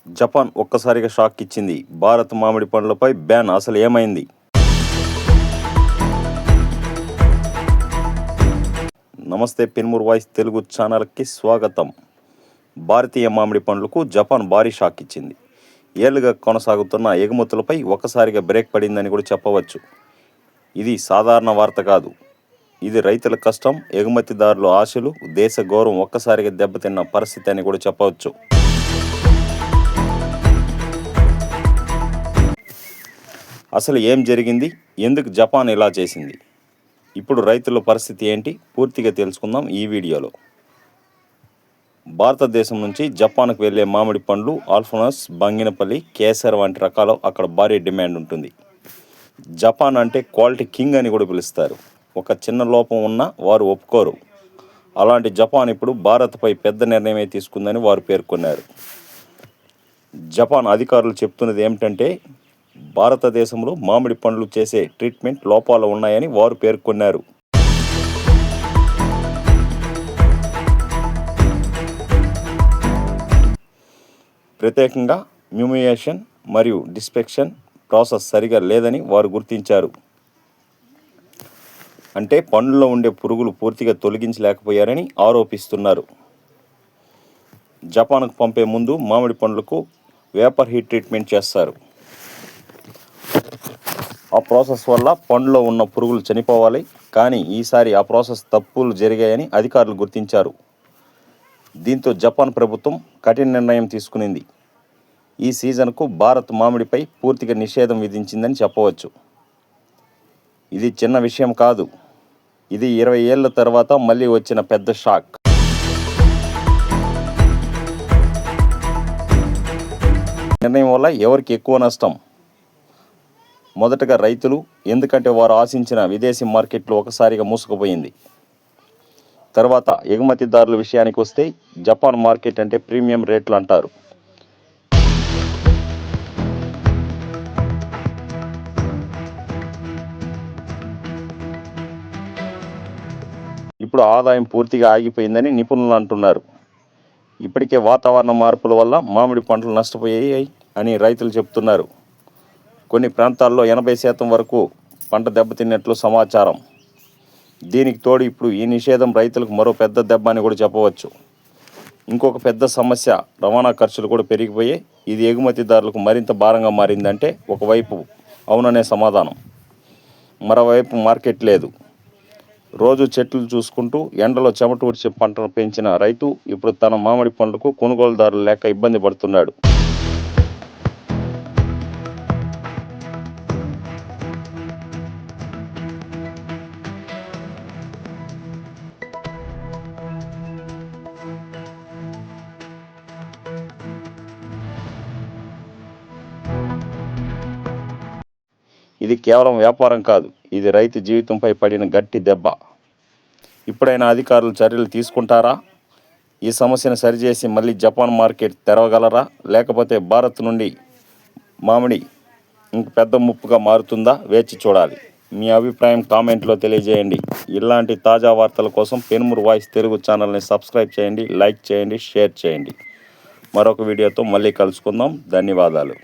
Japan ఒక్కసారిగా shock ఇచ్చింది. భారత్ మామిడి పండ్లపై బ్యాన్ అసలు ఏమైంది? నమస్తే, పెన్మూర్ వాయిస్ తెలుగు ఛానల్కి స్వాగతం. భారతీయ మామిడి పండ్లకు జపాన్ భారీ షాక్ ఇచ్చింది. ఏళ్లుగా కొనసాగుతున్న ఎగుమతులపై ఒక్కసారిగా బ్రేక్ పడిందని కూడా చెప్పవచ్చు. ఇది సాధారణ వార్త కాదు. ఇది రైతుల కష్టం, ఎగుమతిదారుల ఆశలు, దేశ గౌరవం ఒక్కసారిగా దెబ్బతిన్న పరిస్థితి అని కూడా చెప్పవచ్చు. అసలు ఏం జరిగింది? ఎందుకు జపాన్ ఇలా చేసింది? ఇప్పుడు రైతుల పరిస్థితి ఏంటి? పూర్తిగా తెలుసుకుందాం ఈ వీడియోలో. భారతదేశం నుంచి జపాన్కు వెళ్ళే మామిడి పండ్లు ఆల్ఫోనస్, బంగినపల్లి, కేసర్ వంటి రకాలు అక్కడ భారీ డిమాండ్ ఉంటుంది. జపాన్ అంటే క్వాలిటీ కింగ్ అని కూడా పిలుస్తారు. ఒక చిన్న లోపం ఉన్నా వారు ఒప్పుకోరు. అలాంటి జపాన్ ఇప్పుడు భారత్పై పెద్ద నిర్ణయమే తీసుకుందని వారు పేర్కొన్నారు. జపాన్ అధికారులు చెప్తున్నది ఏమిటంటే, భారతదేశంలో మామిడి పండ్లు చేసే ట్రీట్మెంట్ లోపాలు ఉన్నాయని వారు పేర్కొన్నారు. ప్రత్యేకంగా మ్యూమియేషన్ మరియు డిస్పెక్షన్ ప్రాసెస్ సరిగా లేదని వారు గుర్తించారు. అంటే పండ్లలో ఉండే పురుగులు పూర్తిగా తొలగించలేకపోయారని ఆరోపిస్తున్నారు. జపాన్కు పంపే ముందు మామిడి పండ్లకు వేపర్ హీట్ ట్రీట్మెంట్ చేస్తారు. ఆ ప్రాసెస్ వల్ల పండ్లో ఉన్న పురుగులు చనిపోవాలి. కానీ ఈసారి ఆ ప్రాసెస్ తప్పులు జరిగాయని అధికారులు గుర్తించారు. దీంతో జపాన్ ప్రభుత్వం కఠిన నిర్ణయం తీసుకునింది. ఈ సీజన్కు భారత్ మామిడిపై పూర్తిగా నిషేధం విధించిందని చెప్పవచ్చు. ఇది చిన్న విషయం కాదు. ఇది 20 ఏళ్ల తర్వాత మళ్ళీ వచ్చిన పెద్ద షాక్. నిర్ణయం వల్ల ఎవరికి ఎక్కువ నష్టం? మొదటగా రైతులు, ఎందుకంటే వారు ఆశించిన విదేశీ మార్కెట్లు ఒకసారిగా మూసుకుపోయింది. తర్వాత ఎగుమతిదారుల విషయానికి వస్తే, జపాన్ మార్కెట్ అంటే ప్రీమియం రేట్లు అంటారు. ఇప్పుడు ఆదాయం పూర్తిగా ఆగిపోయిందని నిపుణులు అంటున్నారు. ఇప్పటికే వాతావరణ మార్పుల వల్ల మామిడి పంటలు నష్టపోయాయి అని రైతులు చెప్తున్నారు. కొన్ని ప్రాంతాల్లో 80% వరకు పంట దెబ్బతిన్నట్లు సమాచారం. దీనికి తోడు ఇప్పుడు ఈ నిషేధం రైతులకు మరో పెద్ద దెబ్బ అని కూడా చెప్పవచ్చు. ఇంకొక పెద్ద సమస్య రవాణా ఖర్చులు కూడా పెరిగిపోయాయి. ఇది ఎగుమతిదారులకు మరింత భారంగా మారిందంటే ఒకవైపు అవుననే సమాధానం, మరోవైపు మార్కెట్ లేదు. రోజు చెట్లు చూసుకుంటూ ఎండలో చెమటూడ్చి పంటను పెంచిన రైతు ఇప్పుడు తన మామిడి పండ్లకు కొనుగోలుదారులు లేక ఇబ్బంది పడుతున్నాడు. ఇది కేవలం వ్యాపారం కాదు, ఇది రైతు జీవితంపై పడిన గట్టి దెబ్బ. ఇప్పుడైనా అధికారులు చర్యలు తీసుకుంటారా? ఈ సమస్యను సరిచేసి మళ్ళీ జపాన్ మార్కెట్ తెరవగలరా? లేకపోతే భారత్ నుండి మామిడి ఇంక పెద్ద ముప్పుగా మారుతుందా? వేచి చూడాలి. మీ అభిప్రాయం కామెంట్లో తెలియజేయండి. ఇలాంటి తాజా వార్తల కోసం పెన్మూర్ వాయిస్ తెలుగు ఛానల్ని సబ్స్క్రైబ్ చేయండి, లైక్ చేయండి, షేర్ చేయండి. మరొక వీడియోతో మళ్ళీ కలుసుకుందాం. ధన్యవాదాలు.